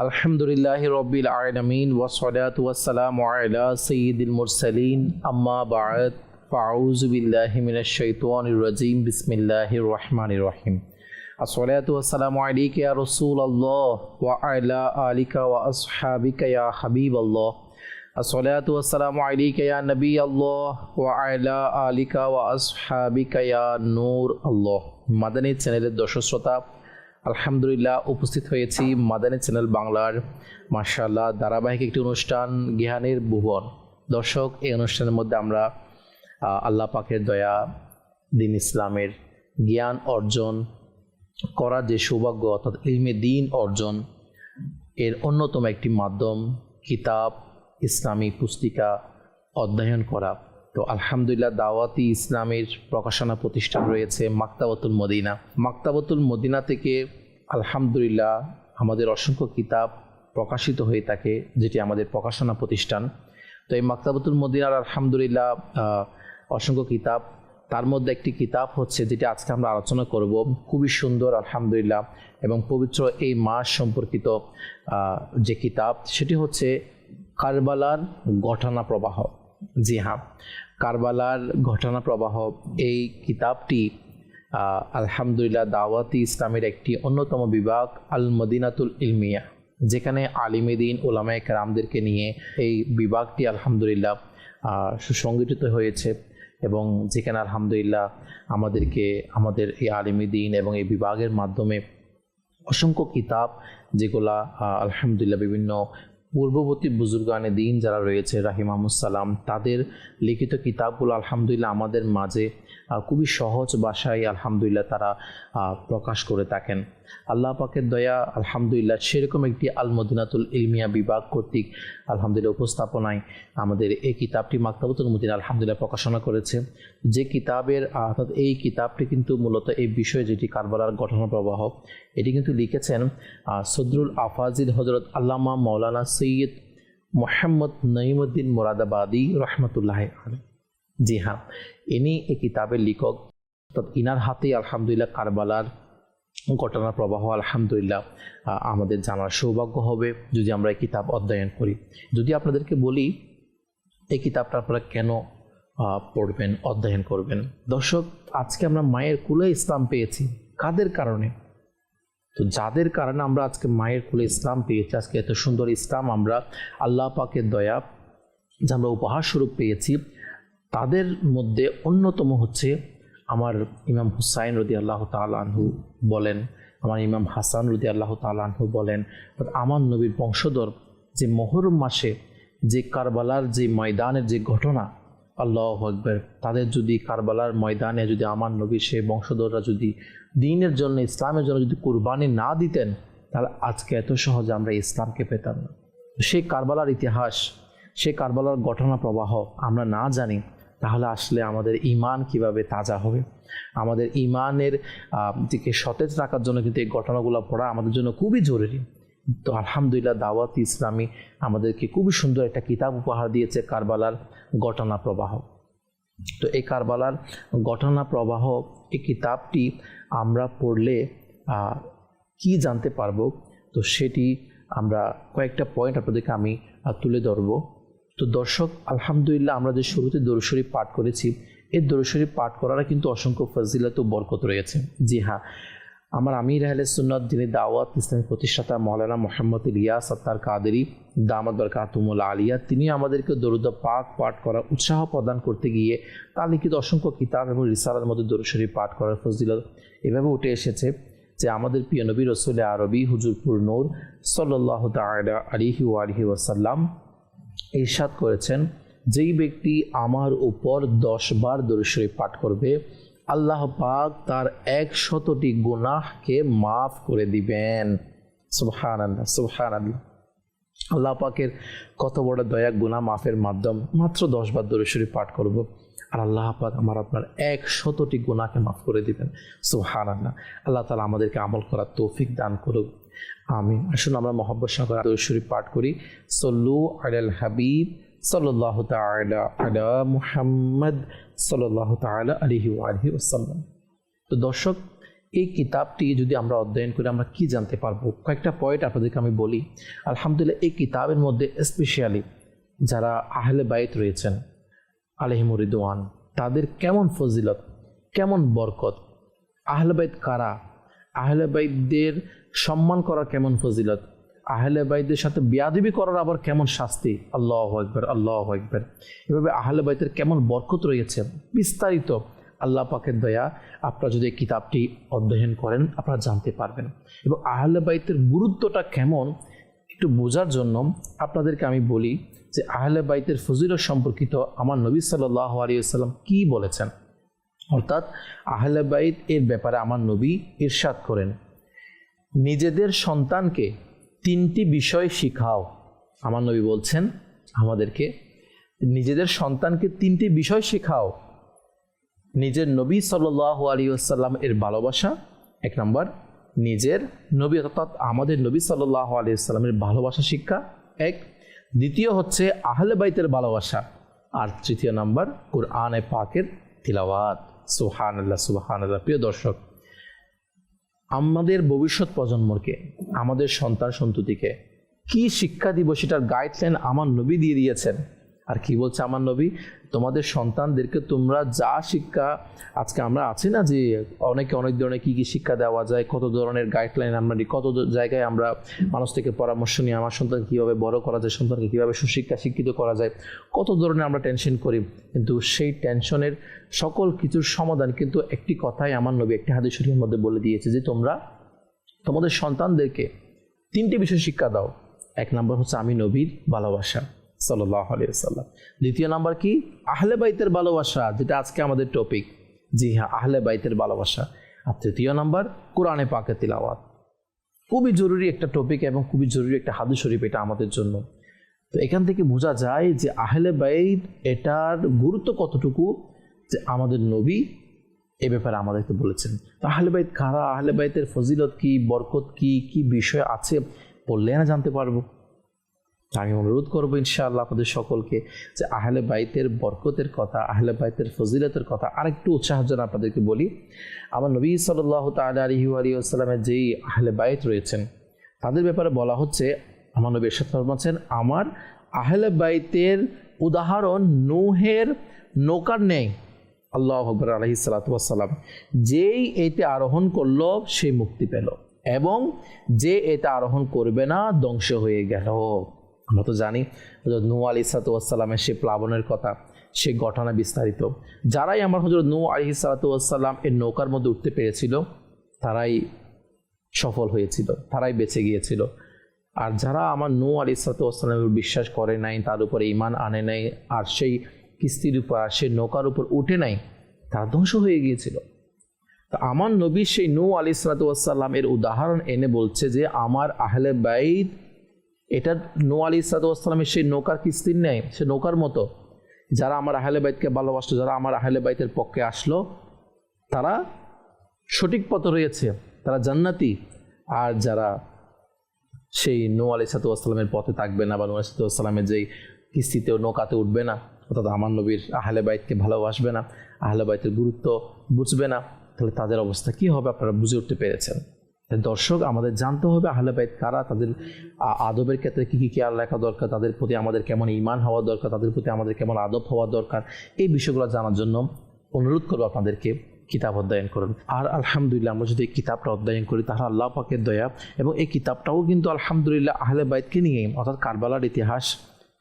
আলহামদুলিল্লাহি রব্বিল আলামিন ওয়াসসালাতু ওয়াসসালামু আলা সাইয়্যিদিল মুরসালিন আম্মা বা'দ ফাআউযু বিল্লাহি মিনাশ শাইতানির রাজীম বিসমিল্লাহির রহমানির রহিম আসসালাতু ওয়াসসালামু আলাইকা ইয়া রাসূলুল্লাহ ওয়া আলা আলিকা ওয়া আসহাবিকা ইয়া হাবিবাল্লাহ আসসালাতু ওয়াসসালামু আলাইকা ইয়া নবিয়াল্লাহ ওয়া আলা আলিকা ওয়া আসহাবিকা ইয়া নূর আল্লাহ। মাদানী চ্যানেলের দর্শক শ্রোতা, আলহামদুলিল্লাহ উপস্থিত হয়েছি মাদানী চ্যানেল বাংলার মাশাআল্লাহ ধারাবাহিক একটি অনুষ্ঠান জ্ঞানের ভুবন। দর্শক, এই অনুষ্ঠানের মধ্যে আমরা আল্লাহ পাকের দয়া, দিন ইসলামের জ্ঞান অর্জন করার যে সৌভাগ্য অর্থাৎ ইলমে দিন অর্জন এর অন্যতম একটি মাধ্যম কিতাব, ইসলামী পুস্তিকা অধ্যয়ন করা। তো আলহামদুলিল্লাহ দাওয়াতি ইসলামের প্রকাশনা প্রতিষ্ঠান রয়েছে মাকতাবাতুল মদিনা। মাকতাবাতুল মদিনা থেকে আলহামদুলিল্লাহ আমাদের অসংখ্য কিতাব প্রকাশিত হয়ে থাকে, যেটি আমাদের প্রকাশনা প্রতিষ্ঠান। তো এই মাকতাবাতুল মদিনার আলহামদুলিল্লাহ অসংখ্য কিতাব, তার মধ্যে একটি কিতাব হচ্ছে যেটি আজকে আমরা আলোচনা করব, খুবই সুন্দর আলহামদুলিল্লাহ এবং পবিত্র এই মাস সম্পর্কিত যে কিতাব সেটি হচ্ছে কারবালার ঘটনা প্রবাহ। জি হ্যাঁ, কারবালার ঘটনা প্রবাহ। এই কিতাবটি আলহামদুলিল্লাহ দাওয়াতি ইসলামের একটি অন্যতম বিভাগ আল মদিনাতুল ইলমিয়া, যেখানে আলিমে দিন ওলামায়ে কেরামদেরকে নিয়ে এই বিভাগটি আলহামদুলিল্লাহ সুসংগঠিত হয়েছে এবং যেখানে আলহামদুলিল্লাহ আমাদেরকে আমাদের এই আলিমে দিন এবং এই বিভাগের মাধ্যমে অসংখ্য কিতাব, যেগুলা আলহামদুলিল্লাহ বিভিন্ন পূর্ববর্তী বুজুর্গানে দিন যারা রয়েছে রাহিমাহুমুসসালাম, তাদের লিখিত কিতাবগুলো আলহামদুলিল্লাহ আমাদের মাঝে খুবই সহজ ভাষায় আলহামদুলিল্লাহ তারা প্রকাশ করে থাকেন। আল্লাহ পাকের দয়া আলহামদুলিল্লাহ সেরকম একটি আল মদিনাতুল ইলমিয়া বিভাগ কর্তৃক আলহামদুলিল্লাহ উপস্থাপনায় আমাদের এই কিতাবটি মাকতাবাতুল মদিনা আলহামদুলিল্লাহ প্রকাশনা করেছে। যে কিতাবের অর্থাৎ এই কিতাবটি কিন্তু মূলত এই বিষয়ে, যেটি কারবালার ঘটনা প্রবাহ, এটি কিন্তু লিখেছেন সদরুল আফাজিল হযরত আল্লামা মাওলানা সৈয়দ মোহাম্মদ নঈমুদ্দিন মুরাদাবাদী রহমতুল্লাহ আলাইহি। জি হ্যাঁ, ইনি এই কিতাবের লেখক। ইনার হাতে আলহামদুলিল্লাহ কারবালার ঘটনা প্রবাহ আলহামদুলিল্লাহ আমাদের জানার সৌভাগ্য হবে যদি আমরা এই কিতাব অধ্যয়ন করি। যদি আপনাদেরকে বলি এই কিতাবটা আপনারা কেন পড়বেন, অধ্যয়ন করবেন। দর্শক, আজকে আমরা মায়ের কুলে ইসলাম পেয়েছি কাদের কারণে? তো যাদের কারণে আমরা আজকে মায়ের কুলে ইসলাম পেয়েছি, আজকে এত সুন্দর ইসলাম আমরা আল্লাহ পাকের দয়া যে আমরা উপহার স্বরূপ পেয়েছি, তাদের মধ্যে অন্যতম হচ্ছে আমার ইমাম হুসাইন রাদিয়াল্লাহু তাআলা আনহু বলেন, আমার ইমাম হাসান রাদিয়াল্লাহু তাআলা আনহু বলেন, আমার নবীর বংশধর যে মুহররম মাসে যে কারবালার যে ময়দানের যে ঘটনা, আল্লাহু আকবার, তাদের যদি কারবালার ময়দানে যদি আমার নবীর সেই বংশধররা যদি দ্বীনের জন্য, ইসলামের জন্য যদি কুরবানি না দিতেন, তাহলে আজকে এত সহজে আমরা ইসলামকে পেতাম না। সেই কারবালার ইতিহাস, সেই কারবালার ঘটনা প্রবাহ আমরা না জানি, তাহলে আসলে আমাদের ঈমান কিভাবে তাজা হবে? আমাদের ঈমানের দিকে সতেজ রাখার জন্য কিন্তু এই ঘটনাগুলো পড়া আমাদের জন্য খুবই জরুরি। তো আলহামদুলিল্লাহ দাওয়াত ইসলামী আমাদেরকে খুবই সুন্দর একটা কিতাব উপহার দিয়েছে, কারবালার ঘটনা প্রবাহ। তো এই কারবালার ঘটনা প্রবাহ এই কিতাবটি আমরা পড়লে কি জানতে পারবো, তো সেটি আমরা কয়েকটা পয়েন্ট আপনাদেরকে আমি তুলে ধরবো। তো দর্শক, আলহামদুলিল্লাহ আমরা যে শুরুতে দরুদ শরীফ পাঠ করেছি, এই দরুদ শরীফ পাঠ করার কিন্তু অসংখ্য ফজিলত ও বরকত রয়েছে। জি হ্যাঁ, আমার আমির আহলে সুন্নাত যিনি দাওয়াত ইসলামী প্রতিষ্ঠাতা মাওলানা মুহাম্মদ ইলিয়াস আত্তার কাদেরী দামাত বরকাতুহুল আলিয়া, তিনি আমাদেরকে দরুদ পাক পাঠ করার উৎসাহ প্রদান করতে গিয়ে তার লিখিত অসংখ্য কিতাব এবং রিসালার মধ্যে দরুদ শরীফ পাঠ করার ফজিলত এভাবে উঠে এসেছে যে আমাদের প্রিয় নবী রাসূল আরবি হুজুরপুর নূর সাল্লাল্লাহু তাআলা আলাইহি ওয়া আলিহি ওয়াসাল্লাম ইরশাদ করেছেন, যেই ব্যক্তি আমার উপর 10 বার দরুদ শরীফ পাঠ করবে, আল্লাহ পাক তার 100টি গুনাহকে মাফ করে দিবেন। সুবহানাল্লাহ, সুবহানাল্লাহ। আল্লাহ পাকের কত বড় দয়া, গুনাহ মাফের মাধ্যম। মাত্র 10 বার দরুদ শরীফ পাঠ করব আর আল্লাহ পাক আমার আপনার 100টি গুনাহকে মাফ করে দিবেন। সুবহানাল্লাহ। আল্লাহ তাআলা আমাদেরকে আমল করার তৌফিক দান করুক, আমিন। আসুন আমরা মহব্বত সহকারে দরুদ শরীফ পাঠ করি। সল্লু আলাল হাবিব সাল্লাল্লাহু তাআলা আলা মুহাম্মদ সাল্লাল্লাহু তাআলা আলাইহি ওয়া আলিহি ওয়াসাল্লাম। তো দর্শক, এই কিতাবটি যদি আমরা অধ্যয়ন করে আমরা কি জানতে পারবো, কয়েকটা পয়েন্ট আপনাদেরকে আমি বলি। আলহামদুলিল্লাহ, এই কিতাবের মধ্যে স্পেশালি যারা আহলে বাইত রয়েছেন আলাইহিমুর রিদওয়ান, তাদের কেমন ফজিলত, কেমন বরকত, আহলে বাইত কারা, আহলে বাইতদের সম্মান করার কেমন ফজিলত, আহলে বাইতদের সাথে বেয়াদবি করার আবার কেমন শাস্তি, আল্লাহু আকবার আল্লাহু আকবার, এভাবে আহলে বাইতের কেমন বরকত রয়েছে, বিস্তারিত আল্লাহ পাকের দয়া আপনারা যদি এই কিতাবটি অধ্যয়ন করেন আপনারা জানতে পারবেন। এবং আহলে বাইতের গুরুত্বটা কেমন একটু বোঝার জন্য আপনাদেরকে আমি বলি যে আহলে বাইতের ফজিলত সম্পর্কিত আমার নবী সাল্লাল্লাহু আলাইহি ওয়াসাল্লাম কি বলেছেন। অর্থাৎ আহলে বাইত এর ব্যাপারে আমার নবী ইরশাদ করেন, নিজেদের সন্তানকে 3টি বিষয় শিখাও। আমার নবী বলছেন আমাদেরকে নিজেদের সন্তানকে 3টি বিষয় শেখাও। নিজের নবী সাল্লাল্লাহু আলাইহি ওয়াসাল্লাম এর ভালোবাসা, 1 নম্বর, নিজের নবী অর্থাৎ আমাদের নবী সাল্লাল্লাহু আলাইহি ওয়াসাল্লামের ভালোবাসা শিক্ষা 1, দ্বিতীয় হচ্ছে আহলে বাইতের ভালোবাসা, আর তৃতীয় নম্বর কুরআনে পাকের তিলাওয়াত। সুবহানাল্লাহ সুবহানাল্লাহ। প্রিয় দর্শক, আমাদের ভবিষ্যৎ প্রজন্মকে, আমাদের সন্তান সন্ততিকে কি শিক্ষা দিব সেটার গাইডলাইন আমার নবী দিয়ে দিয়েছেন। আর কি বলছে আমার নবী, তোমাদের সন্তানদেরকে তোমরা যা শিক্ষা, আজকে আমরা আছি না যে অনেকে অনেক ধরনের কী কী শিক্ষা দেওয়া যায়, কত ধরনের গাইডলাইন আমরা নিই, কত জায়গায় আমরা মানুষ থেকে পরামর্শ নিই আমার সন্তানকে কীভাবে বড় করা যায়, সন্তানকে কীভাবে সুশিক্ষা শিক্ষিত করা যায়, কত ধরনের আমরা টেনশন করি। কিন্তু সেই টেনশনের সকল কিছুর সমাধান কিন্তু একটি কথাই আমার নবী একটি হাদিস শরীফের মধ্যে বলে দিয়েছে যে তোমরা তোমাদের সন্তানদেরকে 3টি বিষয় শিক্ষা দাও। 1 নম্বর হচ্ছে আমি নবীর ভালোবাসা সাল্লাল্লাহু আলাইহি ওয়াসাল্লাম, দ্বিতীয় নাম্বার কি আহলে বাইতের ভালোবাসা, যেটা আজকে আমাদের টপিক, জি হ্যাঁ আহলে বাইতের ভালোবাসা, আর তৃতীয় নাম্বার কোরআনে পাকের তিলাওয়াত। খুবই জরুরি একটা টপিক এবং খুবই জরুরি একটা হাদিস শরীফ এটা আমাদের জন্য। তো এখান থেকে বোঝা যায় যে আহলে বাইত এটার গুরুত্ব কতটুকু, যে আমাদের নবী এ ব্যাপারে আমাদেরকে বলেছেন। তো আহলে বাইত কারা, আহলে বাইতের ফজিলত কি, বরকত কি, কি বিষয় আছে বললে না জানতে পারবো। আমি অনুরোধ করবো ইনশাআল্লাহ আপনাদের সকলকে যে আহলে বাইতের বরকতের কথা, আহলে বাইতের ফজিলতের কথা আরেকটু উৎসাহের জন্য আপনাদেরকে বলি। আমার নবী সাল্লাল্লাহু তাআলা আলাইহি ওয়াসাল্লামের যেই আহলে বাইত রয়েছেন তাদের ব্যাপারে বলা হচ্ছে, আমার নবী ইরশাদ ফরমাচ্ছেন, আমার আহলে বাইতের উদাহরণ নূহের নৌকার নেই। আল্লাহু আকবার। আলাইহিস সালাতু ওয়াস সালাম, যেই এতে আরোহণ করলো সে মুক্তি পেল এবং যে এটা আরোহণ করবে না ধ্বংস হয়ে গেল। আমরা তো জানি হযরত নূহ আলাইহিস সালাতু ওয়াস সালামের সে প্লাবনের কথা, সে ঘটনা বিস্তারিত। যারাই আমার হযরত নূহ আলাইহিস সালাতু ওয়াস সালাম এর নৌকার মধ্যে উঠতে পেরেছিল তারাই সফল হয়েছিল, তারাই বেঁচে গিয়েছিল। আর যারা আমার নূহ আলাইহিস সালাতু ওয়াস সালামের বিশ্বাস করে নাই, তার উপরে ঈমান আনে নাই, আর সেই কিস্তির উপর সেই নৌকার উপর উঠে নাই, তারা ধ্বংস হয়ে গিয়েছিল। তা আমার নবী সেই নূহ আলাইহিস সালাতু ওয়াস সালাম এর উদাহরণ এনে বলছে যে আমার আহলে বাইত এটা নূহ আলাইহিস সালাতু ওয়াস সালামের সেই নৌকার কিস্তির নেই, সে নৌকার মতো। যারা আমার আহলে বাইতকে ভালোবাসলো, যারা আমার আহলে বাইতের পক্ষে আসলো, তারা সঠিক পথে রয়েছে, তারা জান্নাতি। আর যারা সেই নূহ আলাইহিস সালাতু ওয়াস সালামের পথে থাকবে না বা নূহ আলাইহিস সালাতু ওয়াস সালামের যেই কিস্তিতেও নৌকাতে উঠবে না, অর্থাৎ আমার নবীর আহলে বাইতকে ভালোবাসবে না, আহলে বাইতের গুরুত্ব বুঝবে না, তাহলে তাদের অবস্থা কি হবে আপনারা বুঝে উঠতে পেরেছেন। দর্শক, আমাদের জানতে হবে আহলে বাইত কারা, তাদের আদবের ক্ষেত্রে কী কী খেয়াল রাখা দরকার, তাদের প্রতি আমাদের কেমন ঈমান হওয়া দরকার, তাদের প্রতি আমাদের কেমন আদব হওয়া দরকার, এই বিষয়গুলো জানার জন্য অনুরোধ করবো আপনাদেরকে কিতাব অধ্যয়ন করুন। আর আলহামদুলিল্লাহ আমরা যদি এই কিতাবটা অধ্যয়ন করি তাহলে আল্লাহ পাকের দয়া, এবং এই কিতাবটাও কিন্তু আলহামদুলিল্লাহ আহলে বাইতকে নিয়ে, অর্থাৎ কারবালার ইতিহাস,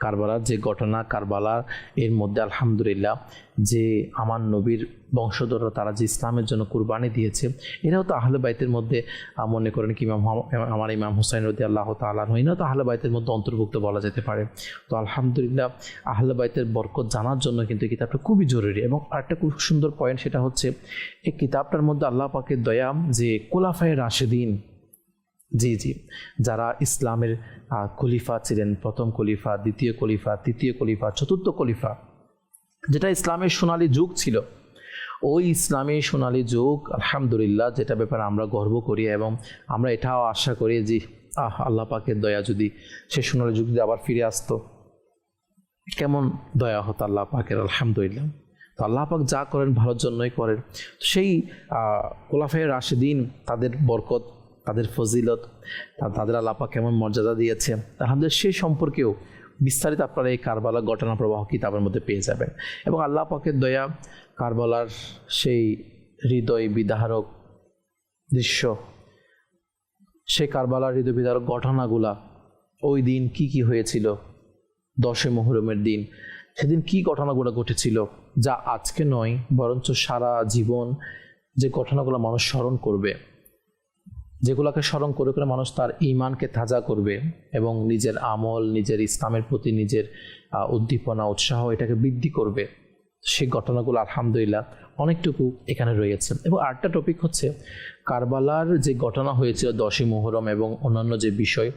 কারবালার যে ঘটনা, কারবালার এর মধ্যে আলহামদুলিল্লাহ যে আমার নবীর বংশধররা তারা যে ইসলামের জন্য কুরবানি দিয়েছে, এরাও তো আহলে বাইতের মধ্যে মনে করেন কি আমার ইমাম হুসাইন রাদিয়াল্লাহু তাআলা আনহু, এরাও তো আহলে বাইতের মধ্যে অন্তর্ভুক্ত বলা যেতে পারে। তো আলহামদুলিল্লাহ আহলে বাইতের বরকত জানার জন্য কিন্তু কিতাবটা খুবই জরুরি। এবং আরেকটা খুব সুন্দর পয়েন্ট, সেটা হচ্ছে এই কিতাবটার মধ্যে আল্লাহ পাকের দয়া যে খোলাফায়ে রাশেদিন, জি যারা ইসলামের খলিফা ছিলেন, প্রথম খলিফা, দ্বিতীয় খলিফা, তৃতীয় খলিফা, চতুর্থ খলিফা, যেটা ইসলামের সোনালী যুগ ছিল, ওই ইসলামী সোনালী যুগ আলহামদুলিল্লাহ যেটা ব্যাপারে আমরা গর্ব করি এবং আমরা এটাও আশা করি যে আল্লাহ পাকের দয়া যদি সে সোনালী যুগ যদি আবার ফিরে আসতো কেমন দয়া হতো আল্লাহ পাকের। আলহামদুলিল্লাহ তো আল্লাহ পাক যা করেন ভালোর জন্যই করেন। তো সেই খোলাফায়ে রাশিদিন, তাদের বরকত, তাদের ফজিলত, তাদের আল্লাহ পাক কেমন মর্যাদা দিয়েছে, আলহামদুলিল্লাহ সেই সম্পর্কেও বিস্তারিত আপনারা এই কারবালার ঘটনা প্রবাহ কিতাবের মধ্যে পেয়ে যাবেন। এবং আল্লাহ পাকের দয়া, কারবালার সেই হৃদয় বিদারক দৃশ্য, সেই কারবালার হৃদয় বিদারক ঘটনাগুলা, ওই দিন কি হয়েছিল, 10 মুহররমের দিন, সেদিন কি ঘটনাগুলো ঘটেছিল, যা আজকে নয় বরঞ্চ সারা জীবন যে ঘটনাগুলো মানুষ স্মরণ করবে, যেগুলোকে স্মরণ করে করে মানুষ তার ঈমানকে তাজা করবে এবং নিজের আমল, নিজের ইসলামের প্রতি নিজের উদ্দীপনা, উৎসাহ এটাকে বৃদ্ধি করবে, সেই ঘটনাগুলো আলহামদুলিল্লাহ অনেকটুকু এখানে রয়েছে। এবং আরেকটা টপিক হচ্ছে কারবালার যে ঘটনা হয়েছিল 10 মুহররম এবং অন্যান্য যে বিষয়,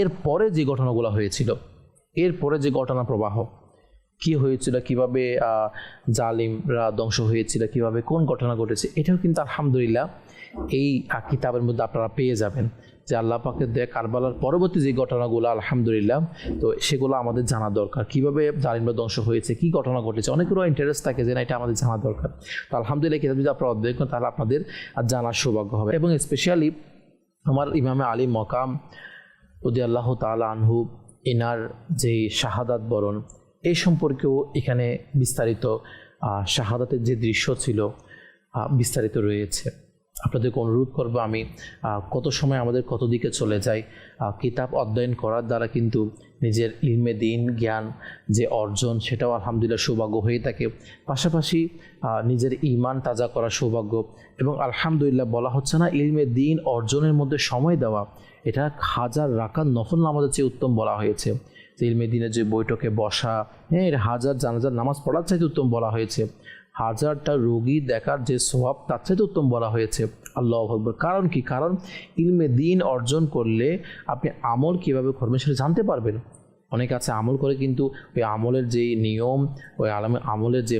এরপরে যে ঘটনাগুলো হয়েছিল, এরপরে যে ঘটনা প্রবাহ কি হয়েছিল, কিভাবে জালিমরা ধ্বংস হয়েছিল, কিভাবে কোন ঘটনা ঘটেছে, এটাও কিন্তু আলহামদুলিল্লাহ এই কিতাবের মধ্যে আপনারা পেয়ে যাবেন। যে আল্লাহ পাকের দেয়া কারবালার পরবর্তী যে ঘটনাগুলো আলহামদুলিল্লাহ, তো সেগুলো আমাদের জানা দরকার, কিভাবে জালিমরা ধ্বংস হয়েছে, কি ঘটনা ঘটেছে, অনেকেরও ইন্টারেস্ট থাকে যে না এটা আমাদের জানা দরকার। তো আলহামদুলিল্লাহ কিতাব যদি আপনারা অধ্যয়ন করেন তাহলে আপনাদের জানার সৌভাগ্য হবে। এবং স্পেশালি আমার ইমামে আলী মকাম রাদিয়াল্লাহু তাআলা আনহু, এনার যে শাহাদাত বরণ, এই সম্পর্কেও এখানে বিস্তারিত শাহাদাতের যে দৃশ্য ছিল বিস্তারিত রয়েছে। আপনাদেরকে অনুরোধ করব, আমি কত সময় আমাদের কত দিকে চলে যাই, কিতাব অধ্যয়ন করার দ্বারা কিন্তু নিজের ইলমে দ্বীন জ্ঞান যে অর্জন, সেটাও আলহামদুলিল্লাহ সৌভাগ্য হয়ে থাকে। পাশাপাশি নিজের ঈমান তাজা করার সৌভাগ্য। এবং আলহামদুলিল্লাহ বলা হচ্ছে না ইলমে দ্বীন অর্জনের মধ্যে সময় দেওয়া, এটা 1000 রাকাত নফল নামাজের চেয়ে উত্তম বলা হয়েছে। ইলমে দ্বীনের যে বৈঠকে বসা, এর 1000 জানাজার নামাজ পড়ার চাইতে উত্তম বলা হয়েছে। 1000টা রোগী দেখার যে সওয়াব তার চাইতে উত্তম বলা হয়েছে। আল্লাহু আকবার। কারণ কি? কারণ ইলমে দ্বীন অর্জন করলে আপনি আমল কীভাবে করবেন সেটা জানতে পারবেন। অনেক আছে আমল করে কিন্তু ওই আমলের যে নিয়ম, ওই আমলের যে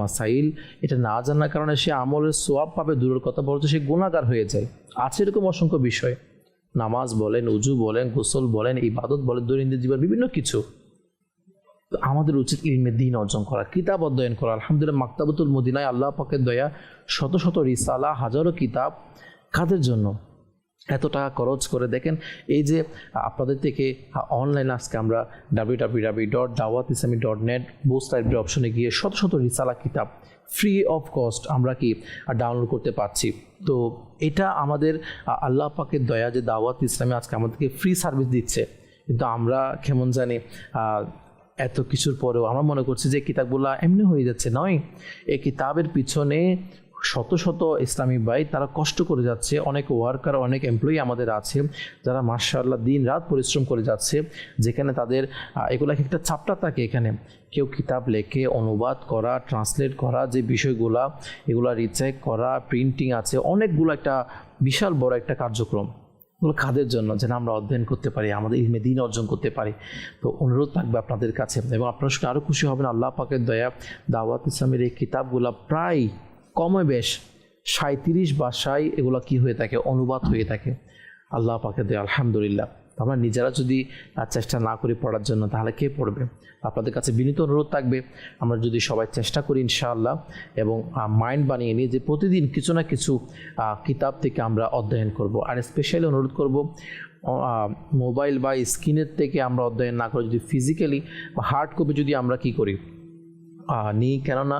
মাসাইল, এটা না জানার কারণে সে আমলের সওয়াব পাবে দূরের কথা, বলতে সে গুনাহগার হয়ে যায়। আছে এরকম অসংখ্য বিষয়, নামাজ বলেন, উজু বলেন, গোসল বলেন, ইবাদত বলেন, দৈনন্দিন জীবন বিভিন্ন কিছু। তো আমাদের উচিত ইলমে দ্বীন অর্জন করা, কিতাব অধ্যয়ন করা। আলহামদুলিল্লাহ মাকতাবাতুল মদিনায় আল্লাহ পাকের দয়া শত শত রিসালা, হাজারো কিতাব। কাদের জন্য এত টাকা খরচ করে? দেখেন এই যে আপনাদের থেকে অনলাইন আজকে আমরা www.dawatislami.net বুস্ট লাইব্রেরি অপশনে গিয়ে শত শত রিসালা কিতাব ফ্রি অফ কস্ট আমরা কি ডাউনলোড করতে পারছি। তো এটা আমাদের আল্লাহ পাকের দয়া যে দাওয়াত ইসলামী আজকে আমাদেরকে ফ্রি সার্ভিস দিচ্ছে। কিন্তু আমরা কেমন জানি এত কিছুর পরেও আমরা মনে করছি যে কিতাবগুলো এমনি হয়ে যাচ্ছে। নয়, এই কিতাবের পিছনে শত শত ইসলামী ভাই তারা কষ্ট করে যাচ্ছে। অনেক ওয়ার্কার, অনেক এমপ্লয়ি আমাদের আছে যারা মাশাআল্লাহ দিন রাত পরিশ্রম করে যাচ্ছে, যেখানে তাদের এগুলো একটা চ্যাপ্টার থাকে। এখানে কেউ কিতাব লেখে, অনুবাদ করা, ট্রান্সলেট করা, যে বিষয়গুলা এগুলো রিচেক করা, প্রিন্টিং আছে, অনেকগুলো একটা বিশাল বড় একটা কার্যক্রম। এগুলো কাদের জন্য? যেন আমরা অধ্যয়ন করতে পারি, আমাদের ইলমে দ্বীন অর্জন করতে পারি। তো অনুরোধ থাকবে আপনাদের কাছে, এবং আপনারা শুনে আরও খুশি হবেন। আল্লাহ পাকের দয়া দাওয়াত ইসলামের এই কিতাবগুলো প্রায় কমে বেশ 37 ভাষায় এগুলো কি হয়ে থাকে, অনুবাদ হয়ে থাকে। আল্লাহ পাকের দয়া আলহামদুলিল্লাহ। আমরা নিজেরা যদি চেষ্টা না করি পড়ার জন্য, তাহলে কে পড়বে? আপনাদের কাছে বিনীত অনুরোধ থাকবে, আমরা যদি সবাই চেষ্টা করি ইনশাআল্লাহ, এবং মাইন্ড বানিয়ে নিয়ে যে প্রতিদিন কিছু না কিছু কিতাব থেকে আমরা অধ্যয়ন করব। আর স্পেশালি অনুরোধ করব, মোবাইল বা স্ক্রিনের থেকে আমরা অধ্যয়ন না করে যদি ফিজিক্যালি বা হার্ড কপি যদি আমরা কি করি নিই, কেননা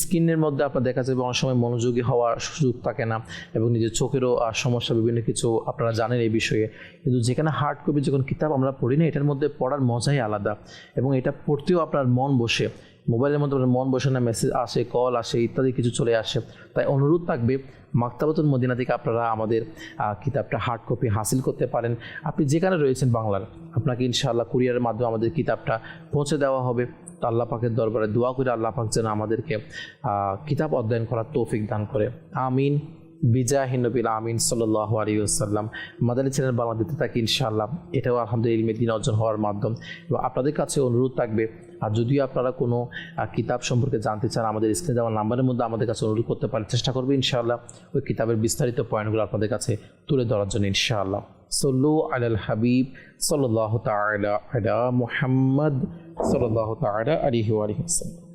স্ক্রিনের মধ্যে আপনার দেখা যাবে অনেক সময় মনোযোগী হওয়ার সুযোগ থাকে না, এবং নিজের চোখেরও সমস্যা, বিভিন্ন কিছু আপনারা জানেন এই বিষয়ে। কিন্তু যেখানে হার্ড কপি যখন কিতাব আমরা পড়ি না, এটার মধ্যে পড়ার মজাই আলাদা, এবং এটা পড়তেও আপনার মন বসে। মোবাইলের মধ্যে মন বসে না, মেসেজ আসে, কল আসে, ইত্যাদি কিছু চলে আসে। তাই অনুরোধ থাকবে, মাকতাবাতুল মদিনা থেকে আপনারা আমাদের কিতাবটা হার্ড কপি হাসিল করতে পারেন। আপনি যেখানে রয়েছেন বাংলার, আপনাকে ইনশাআল্লাহ কুরিয়ারের মাধ্যমে আমাদের কিতাবটা পৌঁছে দেওয়া হবে। তো আল্লাহ পাকের দরবারে দোয়া করে আল্লাহ পাক যেন আমাদেরকে কিতাব অধ্যয়ন করার তৌফিক দান করে। আমিন বিজাহিন নবীল আমিন সাল্লাল্লাহু আলাইহি ওয়াসাল্লাম। মাদানী চ্যানেল বাংলা দিতে থাকি ইনশাআল্লাহ। এটাও আলহামদুলিল্লাহ ইলমে দ্বীন অর্জন হওয়ার মাধ্যম। এবং আপনাদের কাছে অনুরোধ থাকবে, আর যদিও আপনারা কোনো কিতাব সম্পর্কে জানতে চান, আমাদের স্ক্রিনে দেওয়া নাম্বারের মধ্যে আমাদের কাছে অনুরোধ করতে পারেন। চেষ্টা করবে ইনশাআল্লাহ ওই কিতাবের বিস্তারিত পয়েন্টগুলো আপনাদের কাছে তুলে ধরার জন্য ইনশাআল্লাহ। সল্লু আলাল হাবিব সাল্লাল্লাহু তাআলা আলা মুহাম্মদ সাল্লাল্লাহু তাআলা আলাইহি ওয়া সাল্লাম।